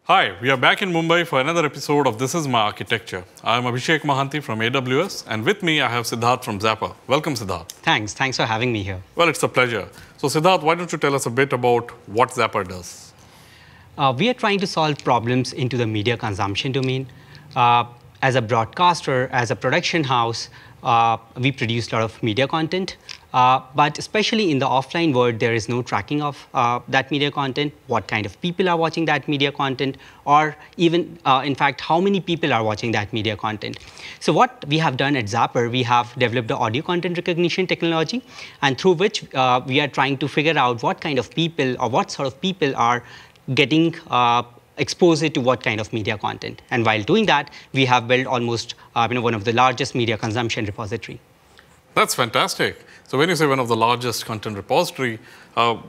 Hi, we are back in Mumbai for another episode of This Is My Architecture. I am Abhishek Mahanti from AWS, and with me I have Siddharth from ZAPR. Welcome, Siddharth. Thanks for having me here. Well, it's a pleasure. So, Siddharth, why don't you tell us a bit about what ZAPR does? We are trying to solve problems into the media consumption domain. As a broadcaster, as a production house, we produce a lot of media content. But especially in the offline world, there is no tracking of that media content, what kind of people are watching that media content, or even, in fact, how many people are watching that media content. So what we have done at ZAPR, we have developed the audio content recognition technology, and through which we are trying to figure out what kind of people or what sort of people are getting exposed to what kind of media content. And while doing that, we have built almost one of the largest media consumption repository. That's fantastic. So when you say one of the largest content repository,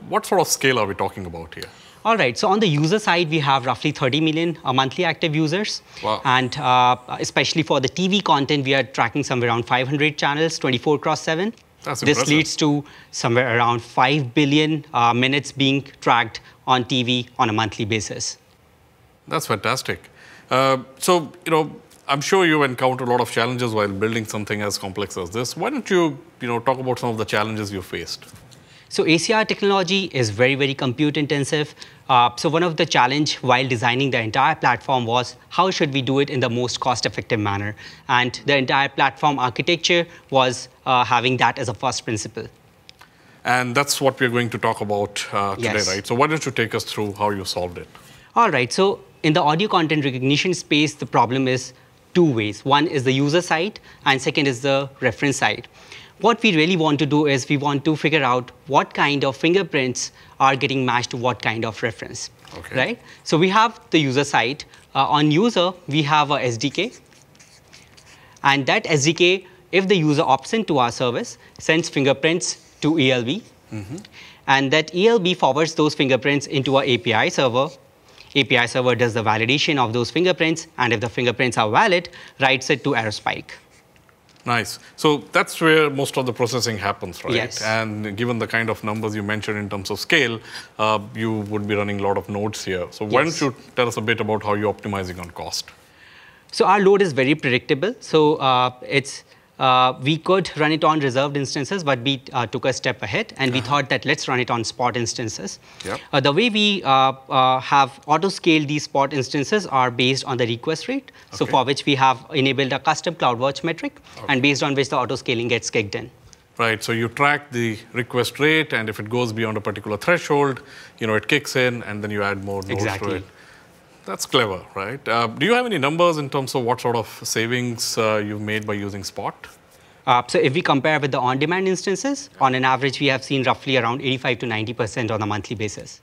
what sort of scale are we talking about here? All right, so on the user side, we have roughly 30 million monthly active users. Wow. And especially for the TV content, we are tracking somewhere around 500 channels, 24/7. That's this impressive. leads to somewhere around 5 billion minutes being tracked on TV on a monthly basis. That's fantastic. So, I'm sure you've encountered a lot of challenges while building something as complex as this. Why don't you, talk about some of the challenges you faced? So ACR technology is very, very compute intensive. So one of the challenge while designing the entire platform was how should we do it in the most cost-effective manner? And the entire platform architecture was having that as a first principle. And that's what we're going to talk about today, Yes. right? So why don't you take us through how you solved it? All right, so in the audio content recognition space, the problem is two ways. One is the user side, and second is the reference side. What we really want to do is we want to figure out what kind of fingerprints are getting matched to what kind of reference, Okay. right? So we have the user side. On user, we have a SDK. And that SDK, if the user opts into our service, sends fingerprints to ELB. And that ELB forwards those fingerprints into our API server. API server does the validation of those fingerprints, and if the fingerprints are valid, writes it to Aerospike. Nice. So that's where most of the processing happens, right? Yes. And given the kind of numbers you mentioned in terms of scale, you would be running a lot of nodes here. So why Yes. don't you tell us a bit about how you're optimizing on cost? So our load is very predictable. So we could run it on reserved instances, but we took a step ahead, and we thought that let's run it on spot instances. Yep. The way we have auto-scaled these spot instances are based on the request rate, so Okay. for which we have enabled a custom CloudWatch metric, and based on which the auto-scaling gets kicked in. Right, so you track the request rate, and if it goes beyond a particular threshold, it kicks in, and then you add more nodes to Exactly. it. That's clever, right? Do you have any numbers in terms of what sort of savings you've made by using Spot? So if we compare with the on-demand instances, on an average, we have seen roughly around 85 to 90% on a monthly basis.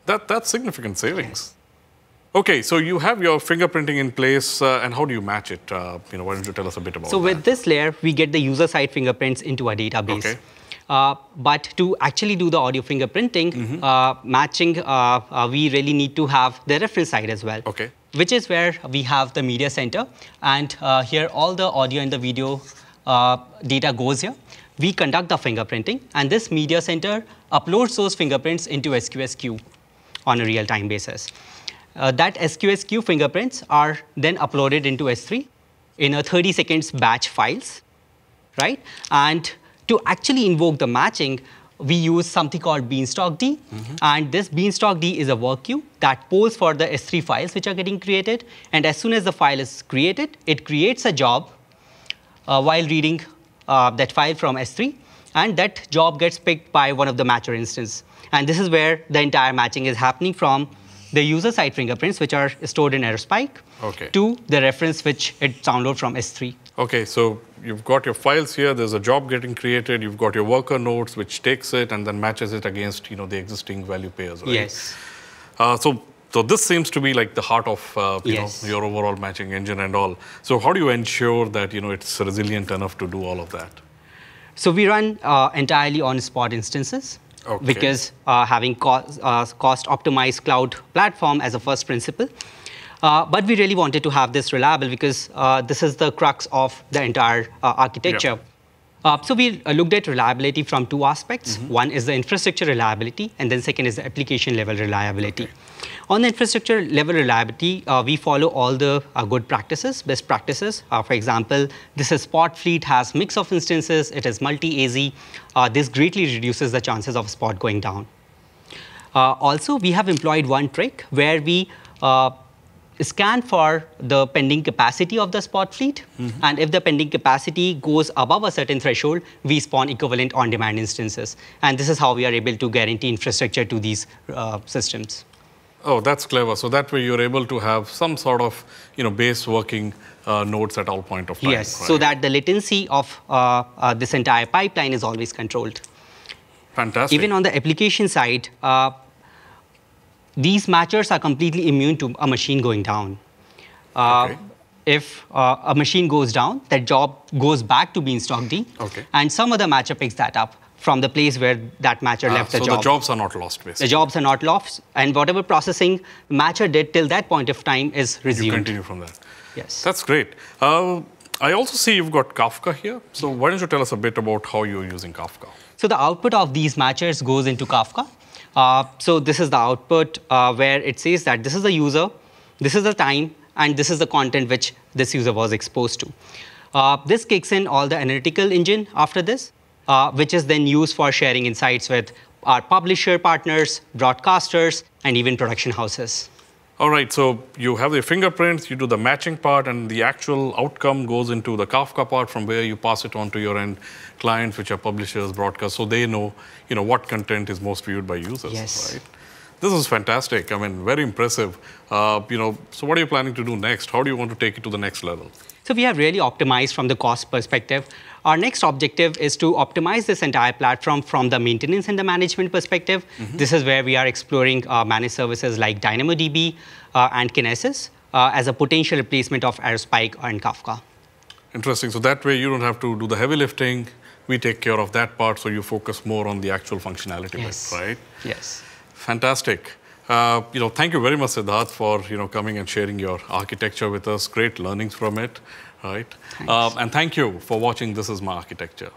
That's significant savings. Okay, so you have your fingerprinting in place, and how do you match it? Why don't you tell us a bit about So that? with this layer, we get the user-side fingerprints into a database. Okay. But to actually do the audio fingerprinting, matching, we really need to have the reference side as well. Okay. Which is where we have the media center. And here, all the audio and the video data goes here. We conduct the fingerprinting, and this media center uploads those fingerprints into SQS queue on a real-time basis. That SQS queue fingerprints are then uploaded into S3 in a 30 seconds batch files, right? And to actually invoke the matching, we use something called beanstalk-D. And this beanstalk-D is a work queue that polls for the S3 files which are getting created. And as soon as the file is created, it creates a job while reading that file from S3. And that job gets picked by one of the matcher instances. And this is where the entire matching is happening from the user-side fingerprints, which are stored in Aerospike, Okay. to the reference which it downloaded from S3. Okay, so you've got your files here, there's a job getting created, you've got your worker nodes, which takes it and then matches it against, the existing value pairs, right? Yes. So this seems to be like the heart of, Yes. your overall matching engine and all. So how do you ensure that, it's resilient enough to do all of that? So we run entirely on spot instances. Okay. Because having cost-optimized cloud platform as a first principle. But we really wanted to have this reliable because this is the crux of the entire architecture. So we looked at reliability from two aspects. One is the infrastructure reliability, and then second is the application level reliability. On the infrastructure level reliability, we follow all the good practices, best practices. For example, this is Spot fleet, has mix of instances, it is multi-AZ. This greatly reduces the chances of Spot going down. Also, we have employed one trick where we scan for the pending capacity of the Spot fleet. And if the pending capacity goes above a certain threshold, we spawn equivalent on-demand instances. And this is how we are able to guarantee infrastructure to these systems. Oh, that's clever. So that way you're able to have some sort of base working nodes at all point of time. Yes, right? so that the latency of this entire pipeline is always controlled. Fantastic. Even on the application side, these matchers are completely immune to a machine going down. Okay. If a machine goes down, that job goes back to beanstalk D, okay. and some other matcher picks that up from the place where that matcher left the job. So the jobs are not lost, basically. The jobs are not lost, and whatever processing the matcher did till that point of time is resumed. You continue from that. Yes. That's great. I also see you've got Kafka here. So why don't you tell us a bit about how you're using Kafka? So the output of these matchers goes into Kafka. So this is the output where it says that this is the user, this is the time, and this is the content which this user was exposed to. This kicks in all the analytical engine after this, which is then used for sharing insights with our publisher partners, broadcasters, and even production houses. All right, so you have the fingerprints, you do the matching part, and the actual outcome goes into the Kafka part from where you pass it on to your end clients, which are publishers, broadcasters, so they know, what content is most viewed by users, yes. right? This is fantastic. I mean, very impressive. So what are you planning to do next? How do you want to take it to the next level? So we have really optimized from the cost perspective. Our next objective is to optimize this entire platform from the maintenance and the management perspective. This is where we are exploring managed services like DynamoDB and Kinesis as a potential replacement of Aerospike and Kafka. Interesting. So that way you don't have to do the heavy lifting. We take care of that part, so you focus more on the actual functionality yes. bit, right? Yes. Fantastic. Thank you very much, Siddharth, for coming and sharing your architecture with us. Great learnings from it, right? And thank you for watching This Is My Architecture.